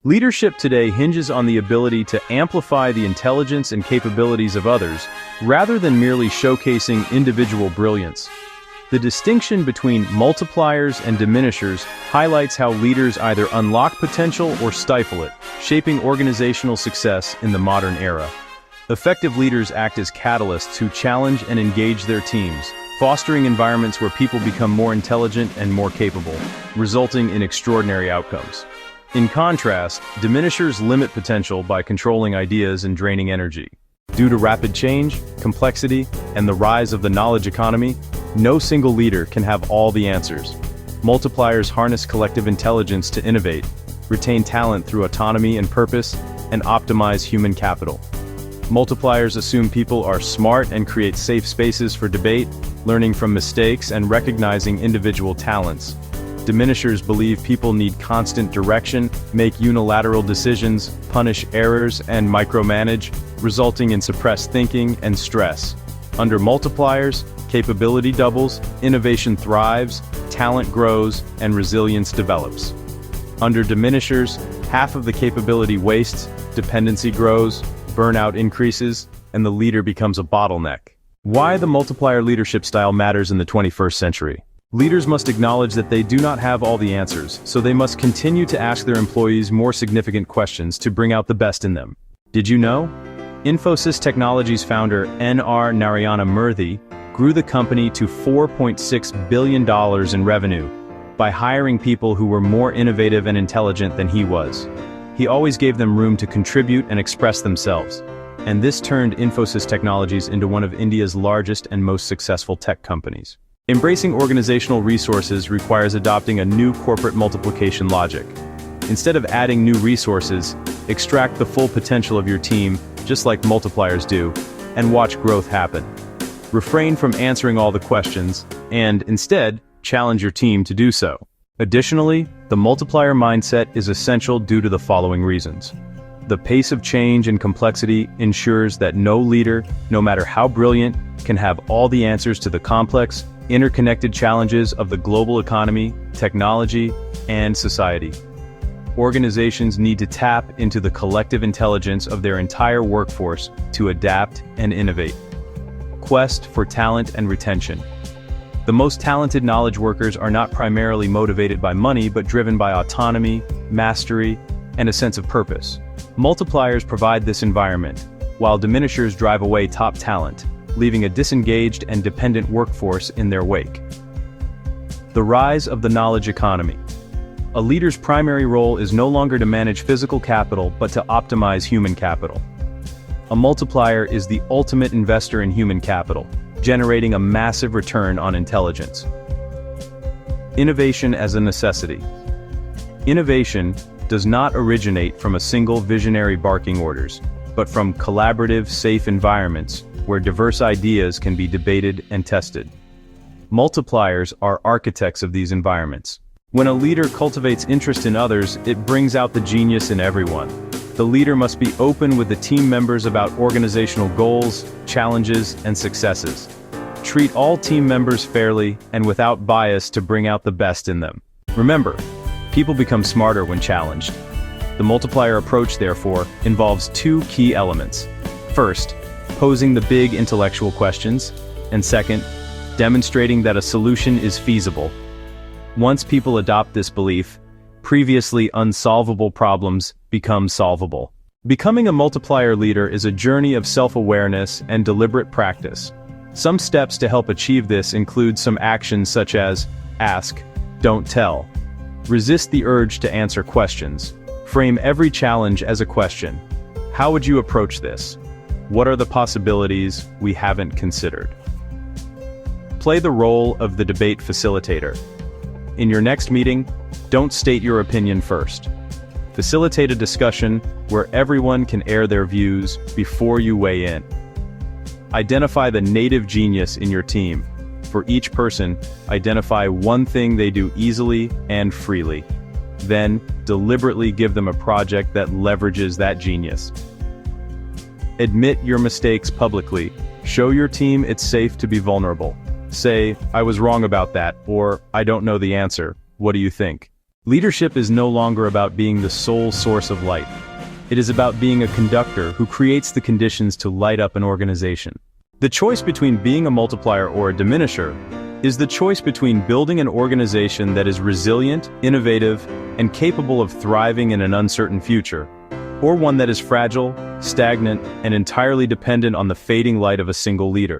Leadership today hinges on the ability to amplify the intelligence and capabilities of others, rather than merely showcasing individual brilliance. The distinction between multipliers and diminishers highlights how leaders either unlock potential or stifle it, shaping organizational success in the modern era. Effective leaders act as catalysts who challenge and engage their teams, fostering environments where people become more intelligent and more capable, resulting in extraordinary outcomes. In contrast, diminishers limit potential by controlling ideas and draining energy. Due to rapid change, complexity, and the rise of the knowledge economy, no single leader can have all the answers. Multipliers harness collective intelligence to innovate, retain talent through autonomy and purpose, and optimize human capital. Multipliers assume people are smart and create safe spaces for debate, learning from mistakes and recognizing individual talents. Diminishers believe people need constant direction, make unilateral decisions, punish errors, and micromanage, resulting in suppressed thinking and stress. Under multipliers, capability doubles, innovation thrives, talent grows, and resilience develops. Under diminishers, half of the capability wastes, dependency grows, burnout increases, and the leader becomes a bottleneck. Why the multiplier leadership style matters in the 21st century. Leaders must acknowledge that they do not have all the answers, so they must continue to ask their employees more significant questions to bring out the best in them. Did you know? Infosys Technologies founder N.R. Narayana Murthy grew the company to $4.6 billion in revenue by hiring people who were more innovative and intelligent than he was. He always gave them room to contribute and express themselves, and this turned Infosys Technologies into one of India's largest and most successful tech companies. Embracing organizational resources requires adopting a new corporate multiplication logic. Instead of adding new resources, extract the full potential of your team, just like multipliers do, and watch growth happen. Refrain from answering all the questions, and instead, challenge your team to do so. Additionally, the multiplier mindset is essential due to the following reasons. The pace of change and complexity ensures that no leader, no matter how brilliant, can have all the answers to the complex, interconnected challenges of the global economy, technology, and society. Organizations need to tap into the collective intelligence of their entire workforce to adapt and innovate. Quest for talent and retention. The most talented knowledge workers are not primarily motivated by money but driven by autonomy, mastery, and a sense of purpose. Multipliers provide this environment, while diminishers drive away top talent, leaving a disengaged and dependent workforce in their wake. The rise of the knowledge economy. A leader's primary role is no longer to manage physical capital but to optimize human capital. A multiplier is the ultimate investor in human capital, generating a massive return on intelligence. Innovation as a necessity. Innovation does not originate from a single visionary barking orders, but from collaborative, safe environments where diverse ideas can be debated and tested. Multipliers are architects of these environments. When a leader cultivates interest in others, it brings out the genius in everyone. The leader must be open with the team members about organizational goals, challenges, and successes. Treat all team members fairly and without bias to bring out the best in them. Remember, people become smarter when challenged. The multiplier approach, therefore, involves two key elements. First, posing the big intellectual questions, and second, demonstrating that a solution is feasible. Once people adopt this belief, previously unsolvable problems become solvable. Becoming a multiplier leader is a journey of self-awareness and deliberate practice. Some steps to help achieve this include some actions such as ask, don't tell. Resist the urge to answer questions. Frame every challenge as a question. How would you approach this? What are the possibilities we haven't considered? Play the role of the debate facilitator. In your next meeting, don't state your opinion first. Facilitate a discussion where everyone can air their views before you weigh in. Identify the native genius in your team. For each person, identify one thing they do easily and freely. Then, deliberately give them a project that leverages that genius. Admit your mistakes publicly. Show your team it's safe to be vulnerable. Say, I was wrong about that, or I don't know the answer. What do you think? Leadership is no longer about being the sole source of light. It is about being a conductor who creates the conditions to light up an organization. The choice between being a multiplier or a diminisher is the choice between building an organization that is resilient, innovative, and capable of thriving in an uncertain future, or one that is fragile, stagnant, and entirely dependent on the fading light of a single leader.